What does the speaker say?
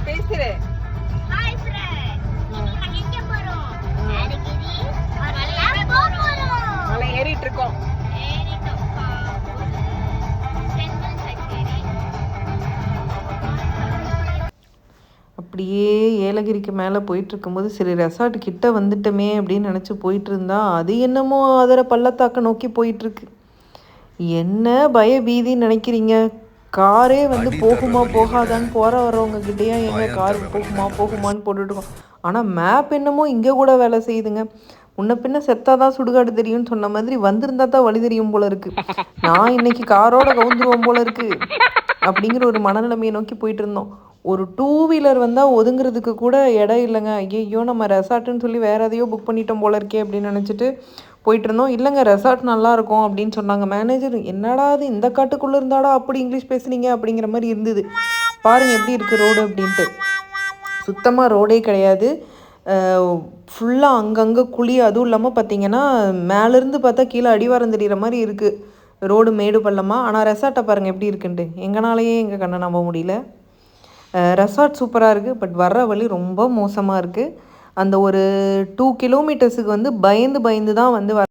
பேசுறே. Hi friends, இன்னைக்கு நாங்க எங்க போறோம்? யாதகிரி மலையா போறோம். மலை ஏறிட்டு இருக்கோம். அப்படியே ஏலகிரிக்கு மேலே போயிட்டுருக்கும்போது சரி ரெசார்ட் கிட்ட வந்துட்டோமே அப்படின்னு நினச்சி போயிட்டு இருந்தா அது என்னமோ அதர பள்ளத்தாக்க நோக்கி போயிட்டுருக்கு. என்ன பய பீதின்னு நினைக்கிறீங்க? காரே வந்து போகுமா போகாதான்னு போகிற வரவங்க கிட்டேயா எங்க கார் போகுமா போகுமான்னு போட்டுட்ருக்கோம். ஆனால் மேப் என்னமோ இங்கே கூட வேலை செய்யுதுங்க. முன்ன பின்ன செத்தாதான் சுடுகாடு தெரியும்னு சொன்ன மாதிரி வந்திருந்தா தான் வழி தெரியும் போல இருக்கு. நான் இன்னைக்கு காரோட கவுந்துருவோம் போல இருக்கு அப்படிங்கிற ஒரு மனநிலைமையை நோக்கி போயிட்டு இருந்தோம். ஒரு 2 வீலர் வந்தால் ஒதுங்கிறதுக்கு கூட இடம் இல்லைங்க. ஐயோ நம்ம ரெசார்ட்டுன்னு சொல்லி வேறு எதையோ புக் பண்ணிட்டோம் போல இருக்கே அப்படின்னு நினச்சிட்டு போயிட்டு இருந்தோம். இல்லைங்க ரெசார்ட் நல்லாயிருக்கும் அப்படின்னு சொன்னாங்க மேனேஜர். என்னடா அது இந்த காட்டுக்குள்ளே இருந்தாடா அப்படி இங்கிலீஷ் பேசுனீங்க அப்படிங்கிற மாதிரி இருந்தது. பாருங்கள் எப்படி இருக்குது ரோடு அப்படின்ட்டு. சுத்தமாக ரோடே கிடையாது. ஃபுல்லாக அங்கங்கே குழி. அதுவும் இல்லாமல் பார்த்தீங்கன்னா மேலேருந்து பார்த்தா கீழே அடிவாரம் தெரிகிற மாதிரி இருக்குது ரோடு மேடு பள்ளமாக. ஆனால் ரெசார்ட்டை பாருங்கள் எப்படி இருக்குன்ட்டு. எங்களாலேயே எங்கள் கண்ணை நம்ப முடியல. ரெசார்ட் சூப்பராக இருக்குது. பட் வர்ற வழி ரொம்ப மோசமாக இருக்குது. அந்த ஒரு 2 கிலோமீட்டர்ஸுக்கு வந்து பயந்து பயந்து தான் வந்து